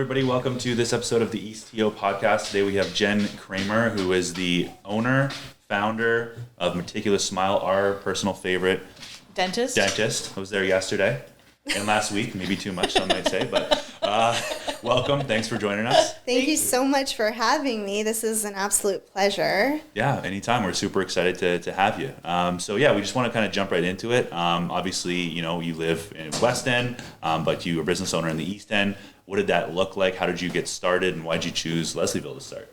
everybody. Welcome to this episode of the EastTO Podcast. Today we have Jen Kramer, who is the owner, founder of Meticulous Smile, our personal favorite dentist. I was there yesterday and last week, maybe too much, some might say, but welcome. Thanks for joining us. Thank you so much for having me. This is an absolute pleasure. Yeah, anytime. We're super excited to have you. We just want to kind of jump right into it. Obviously, you live in West End, but you are a business owner in the East End. What did that look like? How did you get started, and why did you choose Leslieville to start?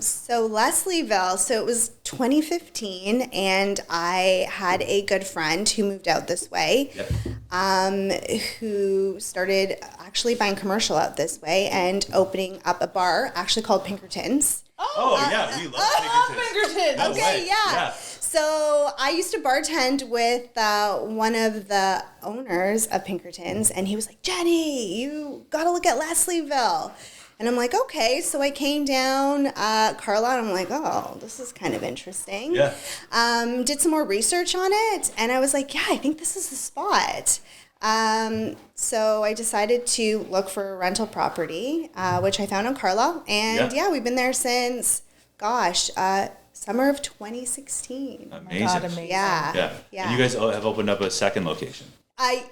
So Leslieville, so it was 2015, and I had a good friend who moved out this way, who started actually buying commercial out this way and opening up a bar actually called Pinkerton's. Yeah, we love Pinkerton's. No way. Yeah. So I used to bartend with one of the owners of Pinkerton's, and he was like, Jenny, you got to look at Leslieville. And I'm like, okay. So I came down, Carla, and I'm like, oh, this is kind of interesting. Yeah. Did some more research on it, and I was like, yeah, I think this is the spot. So I decided to look for a rental property, which I found on Carla. And we've been there since, summer of 2016. Amazing. Oh my God, amazing. Yeah. And you guys have opened up a second location.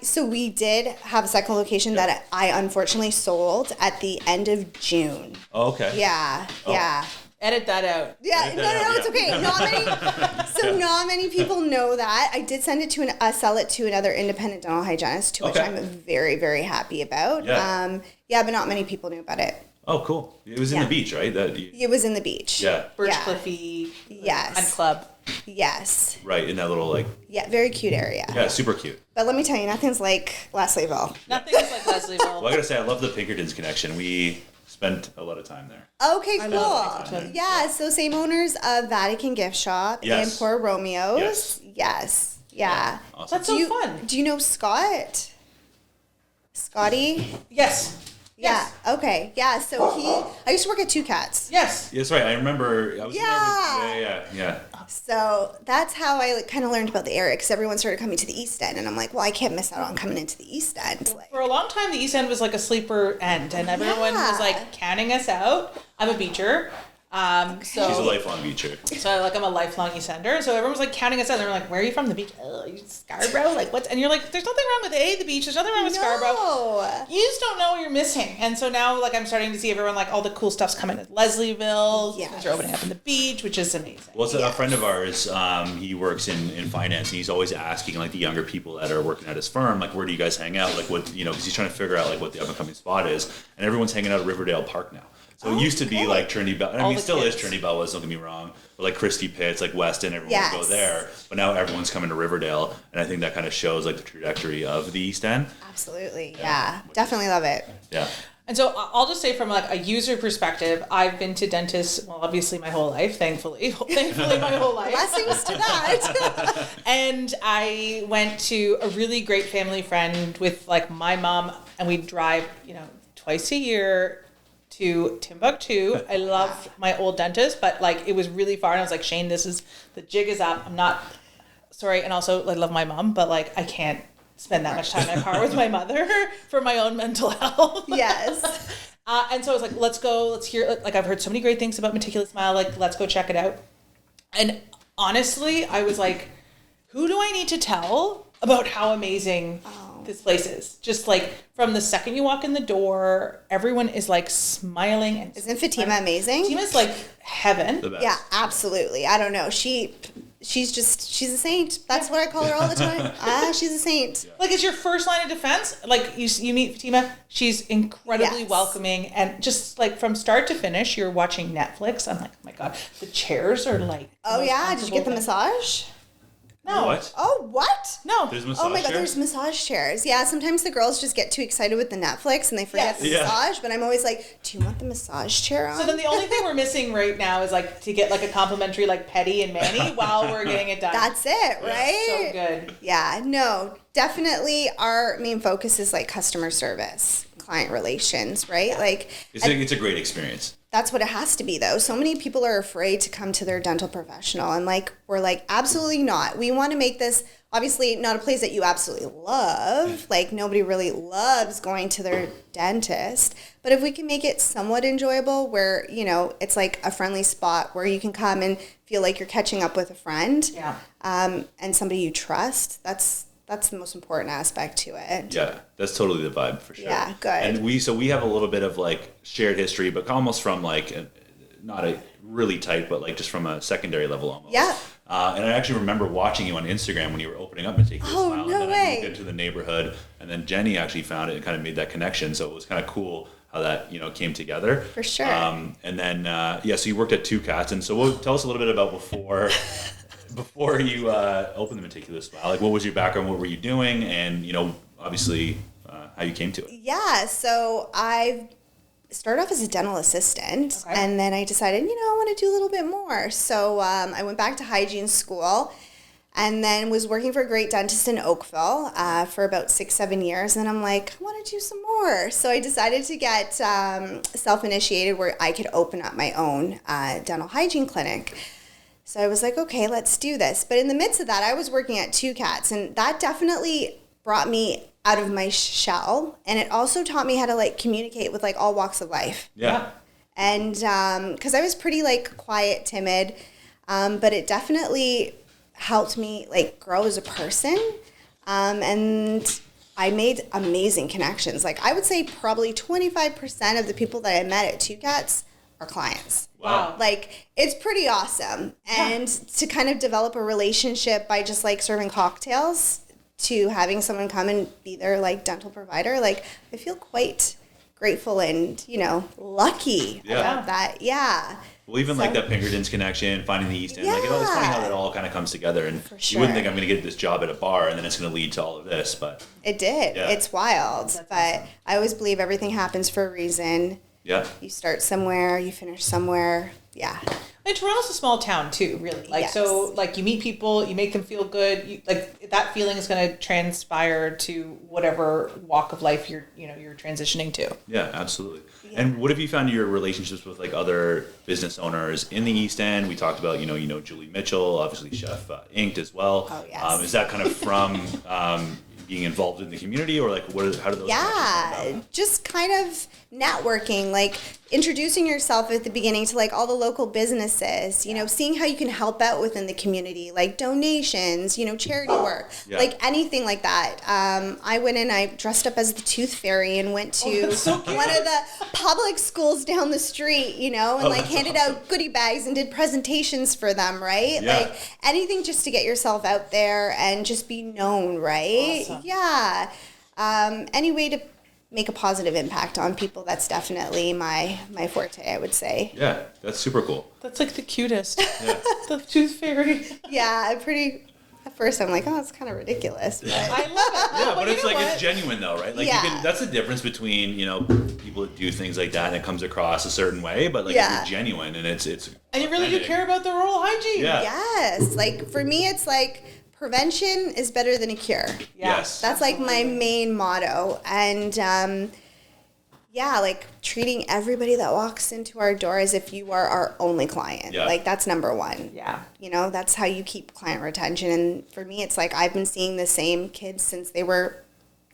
So we did have a second location that I unfortunately sold at the end of June. Oh, okay. Yeah. Edit that out. Yeah, no, it's okay. Not many people know that. I did send it to sell it to another independent dental hygienist, which I'm very, very happy about. Yeah. But not many people knew about it. Oh, cool. It was in the beach, right? It was in the beach. Yeah. Birch Cliffy. Yes. And club. Yes. Right, in that little very cute area. Yeah, super cute. But let me tell you, nothing's like Leslieville. Nothing is like Leslieville. Well, I gotta say, I love the Pinkerton's connection. We spent a lot of time there. Okay, cool. Yeah, so same owners of Vatican Gift Shop and Poor Romeo's. Yes. Yeah. Awesome. That's so fun. Do you know Scott? Scotty? Yes. Yeah. Okay. Yeah. So I used to work at Two Cats. Yes. That's right. I remember. I was yeah. So that's how I kind of learned about the area, because everyone started coming to the East End, and I'm like, well, I can't miss out on coming into the East End. For a long time, the East End was like a sleeper end, and everyone was like counting us out. I'm a beacher. She's a lifelong beacher. So I'm a lifelong East Ender. So everyone was like counting us out. They were like, "Where are you from?" The beach. Oh, you Scarborough. Like what? And you're like, "There's nothing wrong with the beach. There's nothing wrong with Scarborough. You just don't know what you're missing." And so now I'm starting to see everyone all the cool stuff's coming to Leslieville. Yeah, they're opening up in the beach, which is amazing. Well, it's a friend of ours. He works in finance, and he's always asking the younger people that are working at his firm, where do you guys hang out? What because he's trying to figure out what the up and coming spot is, and everyone's hanging out at Riverdale Park now. So it used to be Trinity Bell. I mean, it still is Trinity Bell, don't get me wrong. But Christie Pitts, Weston, everyone would go there. But now everyone's coming to Riverdale. And I think that kind of shows the trajectory of the East End. Absolutely. Yeah. Definitely love it. Yeah. And so I'll just say from a user perspective, I've been to dentists, obviously my whole life, thankfully my whole life. Blessings to that. And I went to a really great family friend with my mom, and we'd drive, twice a year to Timbuktu. I love my old dentist, but it was really far, and I was like, Shane, the jig is up. I'm not sorry. And also I love my mom, but I can't spend that much time in a car with my mother for my own mental health. Yes. And so I was like, let's go, let's hear, I've heard so many great things about Meticulous Smile, let's go check it out. And honestly, I was like, who do I need to tell about how amazing this place is? Just from the second you walk in the door, everyone is smiling. And isn't Fatima amazing? Fatima's heaven. Yeah, absolutely. I don't know. She's a saint. That's what I call her all the time. She's a saint. It's your first line of defense. You meet Fatima, she's incredibly welcoming, and just from start to finish, you're watching Netflix. I'm like, oh my God, the chairs are oh yeah, did you get the massage? No. What? Oh, what? No. There's massage Oh my God, chairs? there's massage chairs. Yeah, sometimes the girls just get too excited with the Netflix and they forget the massage, but I'm always like, do you want the massage chair on? So then the only thing we're missing right now is to get a complimentary Petty and Manny while we're getting it done. That's it, right? So good. Yeah, no, definitely our main focus is customer service, client relations, right? It's a great experience. That's what it has to be, though. So many people are afraid to come to their dental professional, and we're absolutely not. We want to make this obviously not a place that you absolutely love. Like nobody really loves going to their dentist. But if we can make it somewhat enjoyable where, you know, it's like a friendly spot where you can come and feel like you're catching up with a friend and somebody you trust, that's the most important aspect to it. Yeah, that's totally the vibe for sure. Yeah, good. And we have a little bit of like shared history, but almost from like not a really tight, but like just from a secondary level almost. Yeah. And I actually remember watching you on Instagram when you were opening up Meticulous Smile. No and then way. I moved into the neighborhood, and then Jenny actually found it and kind of made that connection. So it was kind of cool how that, you know, came together. For sure. And then, so you worked at Two Cats. And so tell us a little bit about before you opened the Meticulous Smile. Like, what was your background? What were you doing? And, you know, obviously how you came to it. Yeah, so I started off as a dental assistant, and then I decided, you know, I want to do a little bit more. So I went back to hygiene school and then was working for a great dentist in Oakville for about 6-7 years. And I'm like, I want to do some more. So I decided to get self-initiated where I could open up my own dental hygiene clinic. So I was like, okay, let's do this. But in the midst of that, I was working at Two Cats, and that definitely brought me out of my shell, and it also taught me how to like communicate with like all walks of life. Yeah. And because I was pretty like quiet, timid, but it definitely helped me like grow as a person, and I made amazing connections. Like I would say probably 25% of the people that I met at Two Cats are clients. Wow. Like it's pretty awesome. And to kind of develop a relationship by just like serving cocktails to having someone come and be their like dental provider, like I feel quite grateful and, you know, lucky about that. Yeah. Well, even like that Pinkertons connection, finding the East End, like, it's funny how that all kind of comes together. And you wouldn't think I'm going to get this job at a bar and then it's going to lead to all of this, but it did. Yeah. It's wild. That's awesome. I always believe everything happens for a reason. Yeah. You start somewhere, you finish somewhere. Yeah. And Toronto's a small town too, really. Like so, like you meet people, you make them feel good. You, like that feeling is going to transpire to whatever walk of life you're transitioning to. Yeah, absolutely. Yeah. And what have you found your relationships with like other business owners in the East End? We talked about you know Julie Mitchell, obviously Chef Inked as well. Oh yes. Is that kind of from being involved in the community, or like how do those? Yeah, just kind of networking, like introducing yourself at the beginning to like all the local businesses, you know, seeing how you can help out within the community, like donations, you know, charity work, like anything like that. I went in, I dressed up as the Tooth Fairy and went to one of the public schools down the street, you know, and like handed out goodie bags and did presentations for them, right? Yeah. Like anything just to get yourself out there and just be known, right? Awesome. Yeah. Any way to make a positive impact on people, that's definitely my forte, I would say. Yeah, that's super cool. That's like the cutest. Yeah. The Tooth Fairy. Yeah, at first I'm like, oh, it's kind of ridiculous. But. I love it. Yeah, but it's like it's genuine though, right? Like that's the difference between, you know, people that do things like that and it comes across a certain way, but like you're genuine and it's and you really do care about their oral hygiene. Yeah. Yes. Like for me it's like prevention is better than a cure. Yes. That's like my main motto. And like treating everybody that walks into our door as if you are our only client. Yeah. Like that's number one. Yeah. You know, that's how you keep client retention. And for me, it's like I've been seeing the same kids since they were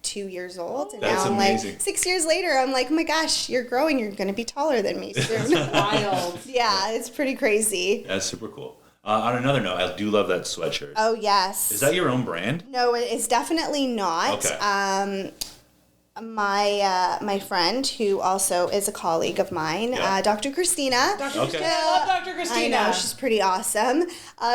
2 years old. And that's now I'm amazing. like 6 years later, I'm like, oh my gosh, you're growing. You're going to be taller than me soon. Wild. Yeah, it's pretty crazy. That's super cool. On another note, I do love that sweatshirt. Oh, yes. Is that your own brand? No, it's definitely not. Okay. My friend, who also is a colleague of mine, Dr. Christina. Dr. Christina. I love Dr. Christina. I know, she's pretty awesome.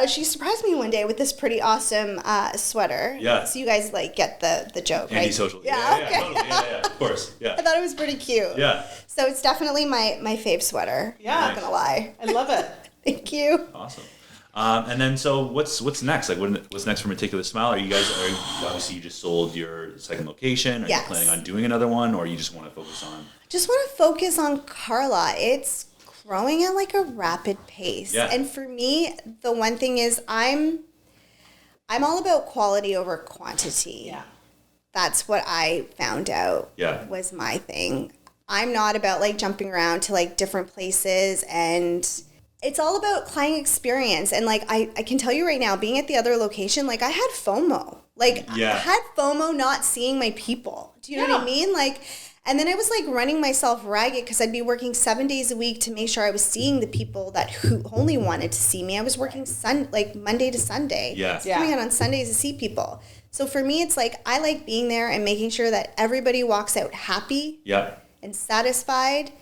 She surprised me one day with this pretty awesome sweater. Yeah. So you guys get the joke, right? Anti-social. Yeah, okay. Totally. Yeah, of course. Yeah. I thought it was pretty cute. Yeah. So it's definitely my fave sweater. Yeah. I'm not gonna lie. I love it. Thank you. Awesome. And then, so what's next? Like, what's next for Meticulous Smile? Obviously you just sold your second location. Are you planning on doing another one, or you just want to focus on? Just want to focus on Carla. It's growing at like a rapid pace. Yeah. And for me, the one thing is I'm all about quality over quantity. Yeah. That's what I found out was my thing. I'm not about like jumping around to like different places and it's all about client experience. And like, I can tell you right now, being at the other location, like I had FOMO. Like I had FOMO not seeing my people. Do you know what I mean? Like, and then I was like running myself ragged because I'd be working 7 days a week to make sure I was seeing the people who only wanted to see me. I was working like Monday to Sunday. Coming out on Sundays to see people. So for me, it's like I like being there and making sure that everybody walks out happy and satisfied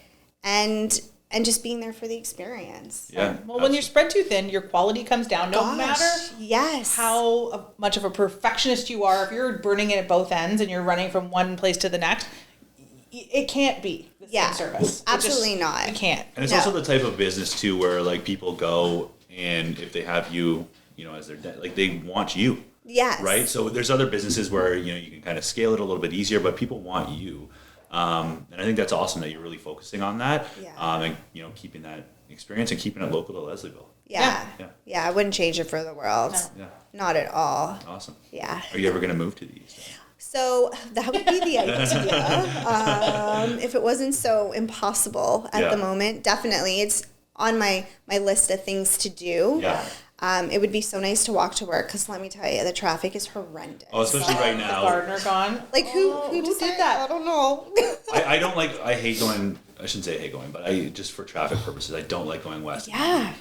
and just being there for the experience. Yeah. Well, when you're spread too thin, your quality comes down. No matter how much of a perfectionist you are, if you're burning it at both ends and you're running from one place to the next, it can't be the same service. Absolutely not. You can't. And it's also the type of business too where like people go and if they have you, you know, as their like they want you. Yes. Right? So there's other businesses where, you know, you can kind of scale it a little bit easier, but people want you. And I think that's awesome that you're really focusing on that. And, you know, keeping that experience and keeping it local to Leslieville. Yeah, I wouldn't change it for the world. No. Not at all. Awesome. Yeah. Are you ever going to move to the East End? So that would be the idea. If it wasn't so impossible at the moment, definitely. It's on my list of things to do. Yeah. It would be so nice to walk to work because let me tell you, the traffic is horrendous. Oh, especially right now. The gardener gone. Like who did that? I don't know. I don't like. I hate going. I shouldn't say I hate going, but I just for traffic purposes, I don't like going west. Yeah.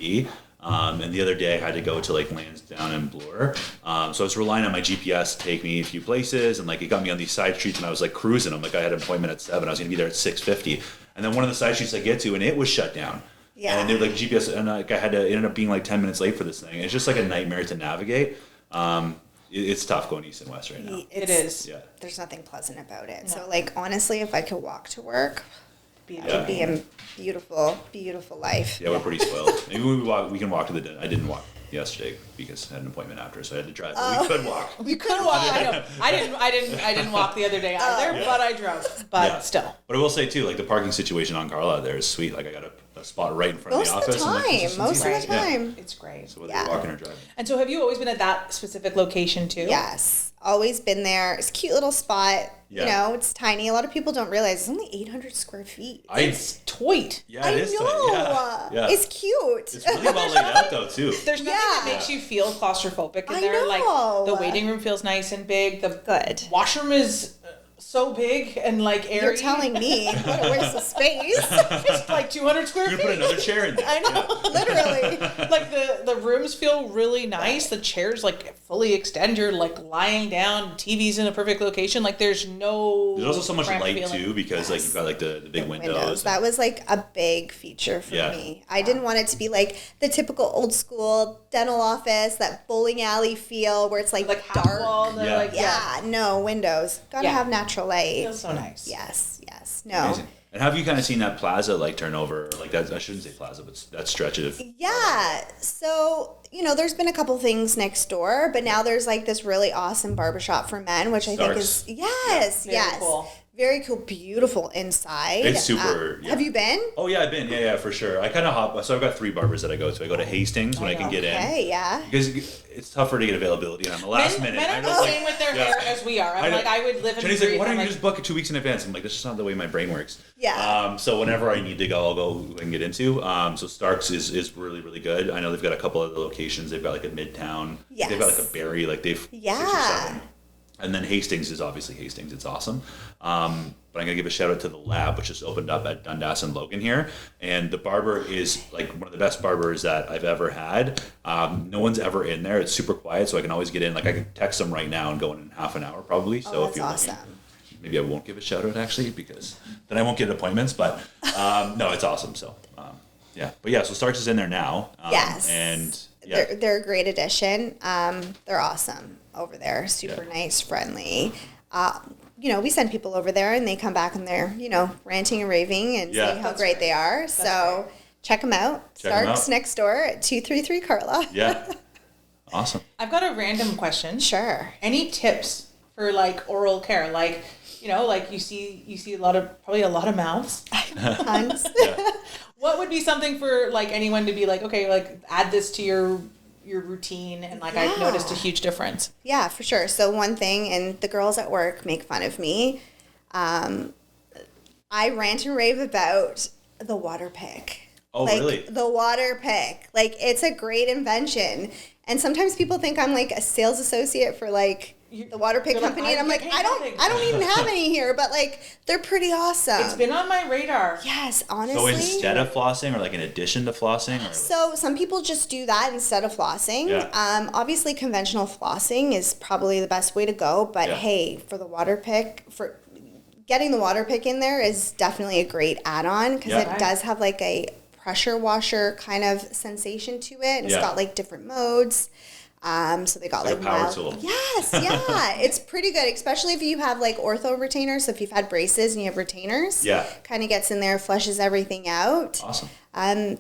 And the other day I had to go to like Lansdowne and Bloor. So I was relying on my GPS to take me a few places, and like it got me on these side streets, and I was like cruising. I'm like, I had an appointment at 7. I was gonna be there at 6:50, and then one of the side streets I get to, and it was shut down. Yeah. And they like GPS, and like I had to end up being like 10 minutes late for this thing. It's just like a nightmare to navigate. It's tough going east and west right now. It is. Yeah. There's nothing pleasant about it. No. So like honestly, if I could walk to work, it would be a beautiful, beautiful life. Yeah, we're pretty spoiled. Maybe we can walk to the. I didn't walk yesterday because I had an appointment after, so I had to drive. But we could walk. You could walk. I know. I didn't walk the other day either, but I drove. But still. But I will say too, like the parking situation on Carlisle there is sweet. Like I got a spot right in front of the office. Most of the time. It's great. So whether you're walking or driving. And so have you always been at that specific location too? Yes. Always been there. It's a cute little spot. Yeah. You know, it's tiny. A lot of people don't realize it's only 800 square feet. It's toit. Yeah, it is. Yeah. It's cute. It's really well laid out though too. There's nothing that makes you feel claustrophobic in there. Like the waiting room feels nice and big. The washroom is so big and like airy. You're telling me. Where's the space? It's like 200 square feet. You put another chair in there. I know, literally. Like the rooms feel really nice. The chairs like fully extend. You're like lying down. TV's in a perfect location. Like there's also so much light feeling. too because like you've got like the big windows. That was like a big feature for me. I didn't want it to be like the typical old school dental office, that bowling alley feel where it's like dark. Wall, No windows. Gotta have natural light. Feels so nice. Yes. No. Amazing. And have you kind of seen that plaza like turn over? Like that, I shouldn't say plaza, but that stretch of. Yeah. So, you know, there's been a couple things next door, but now there's like this really awesome barbershop for men, which I think is, Very cool. Very cool, beautiful inside. It's super. Have you been? Oh yeah, I've been. Yeah, for sure. I kind of hop. So I've got 3 barbers that I go to. I go to Hastings when I can get in. Okay, yeah. Because it's tougher to get availability, and on the last minute. Men are the same with their hair as we are. I'm like, I would live in. Jenny's like, why don't you just book it 2 weeks in advance? I'm like, that's just not the way my brain works. Yeah. So whenever I need to go, I'll go and get into. So Starks is really, really good. I know they've got a couple other locations. They've got like a Midtown. Yes. They've got like a Barrie. Like they've 6 or 7. And then Hastings is obviously Hastings. It's awesome. But I'm going to give a shout out to the Lab, which just opened up at Dundas and Logan here. And the barber is like one of the best barbers that I've ever had. No one's ever in there. It's super quiet, so I can always get in. Like I can text them right now and go in half an hour probably. So that's awesome. Maybe I won't give a shout out actually because then I won't get appointments. But no, it's awesome. So yeah. But yeah, so Starks is in there now. Yes. And they're a great addition. They're awesome over there. Super nice, friendly. You know, we send people over there and they come back and they're, you know, ranting and raving and saying how great they are. So check them out. Starks next door at 233 Carla. Yeah. Awesome. I've got a random question. Sure. Any tips for like oral care? Like, you know, like you see probably a lot of mouths. Tons. What would be something for like anyone to be like, okay, like add this to your routine and like I've noticed a huge difference. Yeah, for sure. So one thing, and the girls at work make fun of me, I rant and rave about the water pick. Oh, like, really? the water pick. Like, it's a great invention. And sometimes people think I'm like a sales associate for like the water pick company, and I'm like, I don't even have any here, but like they're pretty awesome. It's been on my radar. Yes, honestly. So instead of flossing, or like in addition to flossing, or So some people just do that instead of flossing. Yeah. Obviously, conventional flossing is probably the best way to go. But Yeah. hey, for the water pick, for getting the water pick in there is definitely a great add-on because Yeah. it does have like a pressure washer kind of sensation to it. And It's Yeah. got like different modes. So they got It's like like a power mild- tool. Yes, yeah, it's pretty good, especially if you have like ortho retainers. So if you've had braces and you have retainers, Yeah. kind of gets in there, flushes everything out. awesome.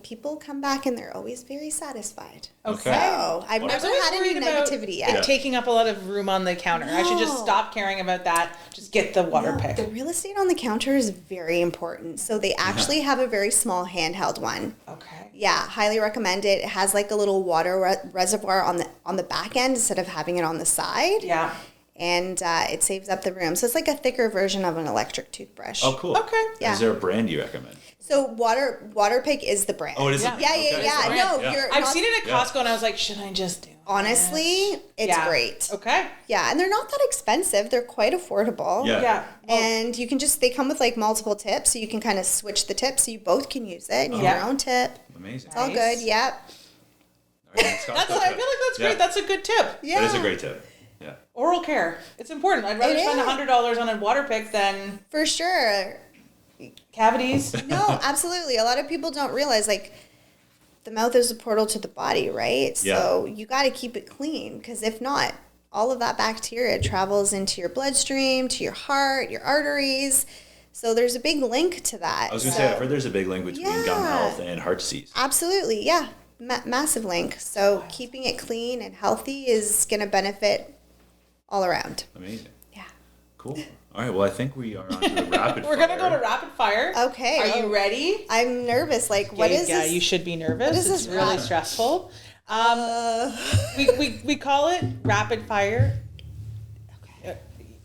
People come back and they're always very satisfied. Okay. So I've Well, never always had any worried about negativity yet. Yeah. taking up a lot of room on the counter. I should just No. stop caring about that. Just get the water No, pick. the real estate on the counter is very important. So they actually have a very small handheld one. Okay. Yeah, highly recommend it. It has like a little water reservoir on the back end instead of having it on the side. Yeah. And it saves up the room. So it's like a thicker version of an electric toothbrush. Oh, cool. Okay. Yeah. Is there a brand you recommend? So water pick is the brand. Oh, it is. Yeah. Yeah, Okay. yeah. brand. No, Yeah. you're I've not- seen it at Yeah. Costco, and I was like, should I just do it? Honestly, it's Yeah. great. Okay. Yeah, and they're not that expensive. They're quite affordable. Yeah. Yeah. Well, And you can they come with like multiple tips, so you can kind of switch the tips so you both can use it and you have Yeah. your own tip. Amazing. It's all Nice. good. Yep. All right, let's go. I feel like that's Yeah. great. That's a good tip. Yeah. That is a great tip. Yeah. Oral care. It's important. I'd rather It spend is. $100 on a water pick than For sure. cavities. No, absolutely. A lot of people don't realize like the mouth is a portal to the body, right? So you got to keep it clean because if not, all of that bacteria travels into your bloodstream, to your heart, your arteries. So there's a big link to that. I was going to So- say, I've heard there's a big link between gum Yeah. health and heart disease. Absolutely, yeah. Massive link. So keeping it clean and healthy is going to benefit all around. Amazing. Yeah. Cool. All right. Well, I think we are on to the rapid We're going to go to rapid fire. Okay. Are you ready? I'm nervous. Like, what is Yeah, this? you should be nervous. What is It's this really rap- stressful. We call it rapid fire.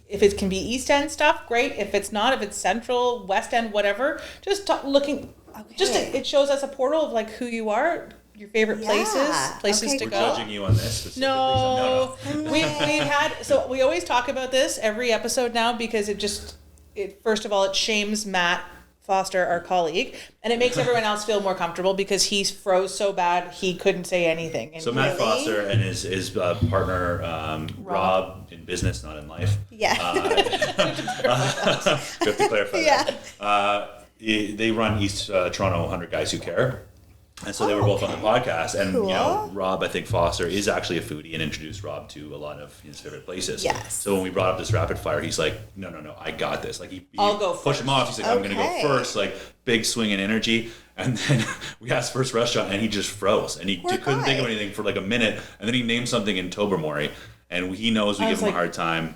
If it can be East End stuff, great. If it's not, if it's Central, West End, whatever, just looking. Just Okay. it shows us a portal of like who you are, your favorite places Okay, to We're go. judging you on this specifically. No, so No. we've had so we always talk about this every episode now because it first of all it shames Matt Foster, our colleague, and it makes everyone else feel more comfortable because he froze so bad he couldn't say anything. And So Matt Really? Foster and his partner Rob in business, not in life. Yeah. We have to clarify that. They run East Toronto 100 Guys Who Care. And so they were both on the podcast. And, you know, Cool. Rob, I think Foster is actually a foodie and introduced Rob to a lot of his favorite places. Yes. So when we brought up this rapid fire, he's like, no, I got this. Like, I'll go pushed him first. off. He's like, I'm going to go Okay. first. Like, big swing in energy. And then we asked first restaurant and he just froze. And he Poor couldn't think of guy. anything for like a minute. And then he named something in Tobermory. And he knows we I give was him a like, hard time.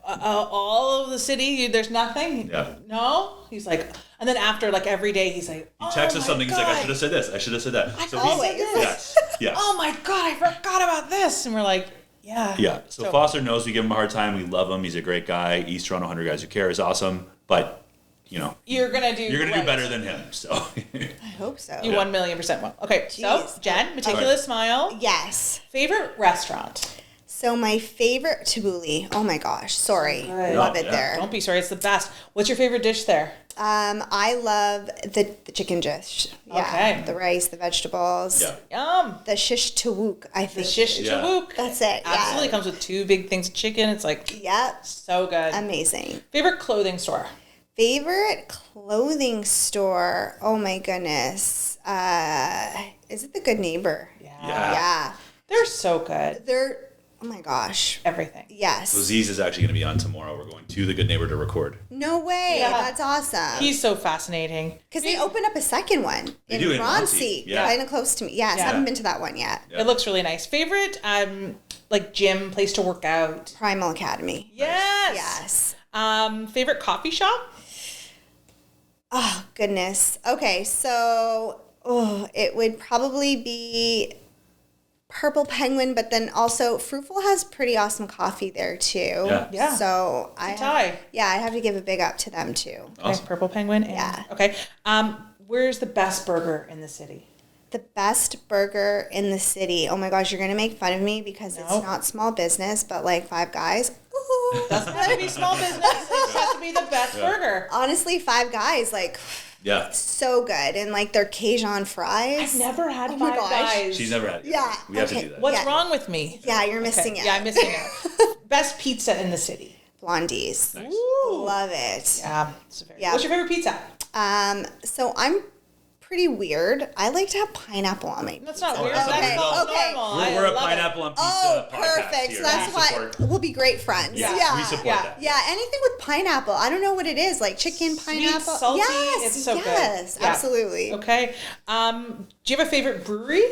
all of the city, there's nothing. Yeah. No, he's like, and then after like every day, he's like, He texts oh us my something. He's like, I God. should have said this. I should have said that. I So always. yes, yes. Oh my God, I forgot about this, and we're like, yeah, Yeah. So Foster knows we give him a hard time. We love him. He's a great guy. East Toronto 100 Guys Who Care is awesome. But, you know, you're gonna do do better than him. So I hope so. You 1,000,000% will. Okay, so Jeez. Jen, Meticulous Smile, Yes. favorite restaurant. So my favorite tabbouleh. Oh my gosh. Sorry. Good. Love it Yeah. there. Don't be sorry, it's the best. What's your favorite dish there? I love the chicken dish. Yeah. Okay. The rice, the vegetables. yeah. Yum. The shish tawuk, I The think. shish Yeah. tawuk. That's it. Absolutely Yeah. comes with 2 big things of chicken. It's like Yep. so good. Amazing. Favorite clothing store. Favorite clothing store. Oh my goodness. Is it the Good Neighbor? Yeah. Yeah. They're so good. They're, oh my gosh. Everything. Yes. So Ziz is actually going to be on tomorrow. We're going to the Good Neighbor to record. No way. Yeah. That's awesome. He's so fascinating. Because they opened up a second one They do in Roncy. Roncy, Yeah. kind of close to me. Yes, Yeah. I haven't been to that one yet. Yeah. It looks really nice. Favorite, like gym, place to work out. Primal Academy. Yes. Yes. Favorite coffee shop. Oh, goodness. Okay, so it would probably be Purple Penguin, but then also Fruitful has pretty awesome coffee there too. Yeah. So a tie. I have to give a big up to them too. Okay, Awesome. Purple Penguin. And, Yeah. Okay. Where's the best burger in the city? The best burger in the city. Oh my gosh, you're going to make fun of me because it's not small business, but like Five Guys. Ooh. Doesn't have to be small business. It has to be the best burger. Honestly, Five Guys, like, so good. And like their Cajun fries. I've never had Oh my Five gosh. Guys. She's never had it. Yeah. We have to do that. What's wrong with me? Yeah, you're missing it. Yeah, I'm missing it. Best pizza in the city. Blondie's. Nice. Ooh. Love it. Yeah. What's your favorite pizza? So I'm pretty weird. I like to have pineapple on my pizza. That's not weird. that's not That's weird. Okay. normal. We're a I love pineapple on pizza Oh, podcast perfect. here. So that's We why support- we'll be great friends. Yeah, Yeah. we support Yeah. that. Yeah, anything with pineapple. I don't know what it is, like chicken, pineapple. Sweet, salty, yes, it's so good. yes, Yeah. absolutely. Okay. Do you have a favorite brewery?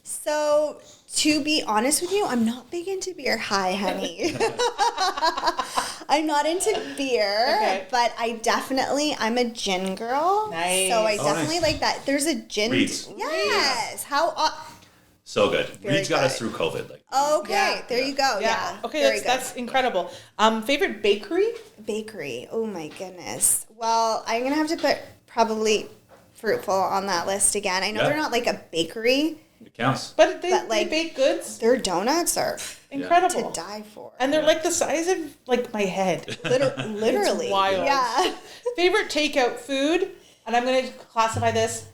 So, to be honest with you, I'm not big into beer. Hi, honey. I'm not into beer, but I'm a gin girl. Nice. So I Oh, definitely like that. There's a gin. Reed's. Yes. So good. Very Reed's got us good. through COVID. Like, Okay, Yeah. there you go. Yeah. Okay, Very that's incredible. Favorite bakery? Bakery. Oh my goodness. Well, I'm gonna have to put probably Fruitful on that list again. I know they're not like a bakery. it counts. But they like, bake goods. Their donuts are Incredible. to die for. And they're like the size of like my head. Literally. It's wild. Yeah. Favorite takeout food, and I'm going to classify this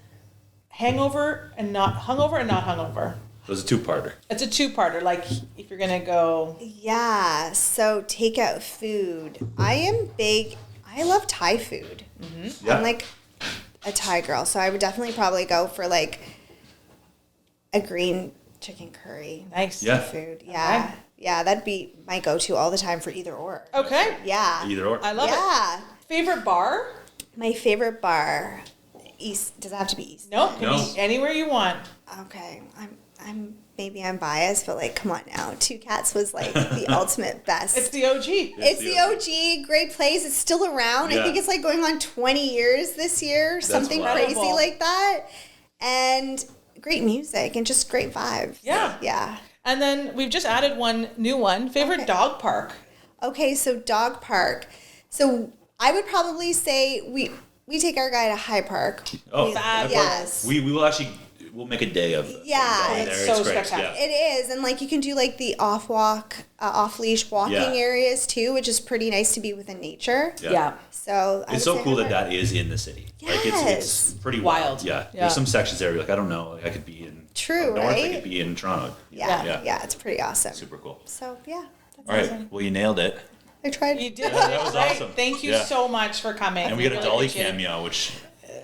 hungover and not hungover. It was a two-parter. It's a two-parter. Like if you're going to go. Yeah. So takeout food. I love Thai food. Mm-hmm. Yeah. I'm like a Thai girl, so I would definitely probably go for like a green chicken curry. Nice. Yeah. Food. Yeah. Okay. Yeah, that'd be my go-to all the time for either or. Okay. Yeah. Either or. I love Yeah. it. Favorite bar? My favorite bar. East. Does it have to be East? Nope. Can No. be anywhere you want. Okay. I'm biased, but like, come on now. Two Cats was like the ultimate best. It's the OG. It's the OG, great place. It's still around. Yeah. I think it's like going on 20 years this year, something wild. crazy Incredible. like that. And great music and just great vibes. Yeah. Yeah. And then we've just added one new one. Favorite Okay. dog park? Okay, so dog park. So I would probably say we take our guy to High Park. Oh, Fab. Yes. We will actually, we'll make a day of Yeah. going It's there. so great. spectacular. It is, and like you can do like the off leash walking Yeah. areas too, which is pretty nice to be within nature. Yeah. So I It's would so say cool High that Park. that is in the city. Like Yes. it's pretty wild. Wild. Yeah. Yeah. There's some sections there where you're like, I don't know, like I could be in True, up north, I right? could be in Toronto. Yeah, it's pretty awesome. Super cool. So yeah, that's All right. awesome. Well, you nailed it. I tried. You did. Yeah, that was Great. awesome. Thank you Yeah. so much for coming. And we We got a really Dolly appreciate it. cameo, which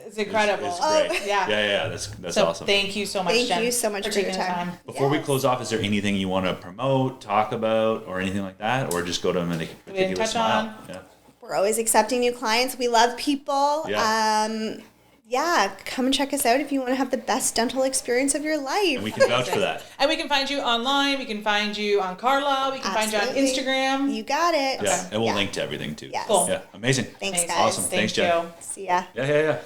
It's incredible. is great. Yeah. Yeah. That's So awesome. thank you so much, Thank Jen, you so much for taking your the time. Before we Yes. close off, is there anything you want to promote, talk about, or anything like that? Or just go to Meticulous touch Smile? on. Yeah. We're always accepting new clients. We love people. Yeah. Come and check us out if you want to have the best dental experience of your life. And we can vouch for that. And we can find you online. We can find you on Carla. We can find you on Absolutely. Instagram. You got it. Yeah. And we'll link to everything too. Yes. Cool. Yeah. Amazing. Thanks, Amazing. guys. Awesome. Thanks, Thank Jen. you. See ya. Yeah.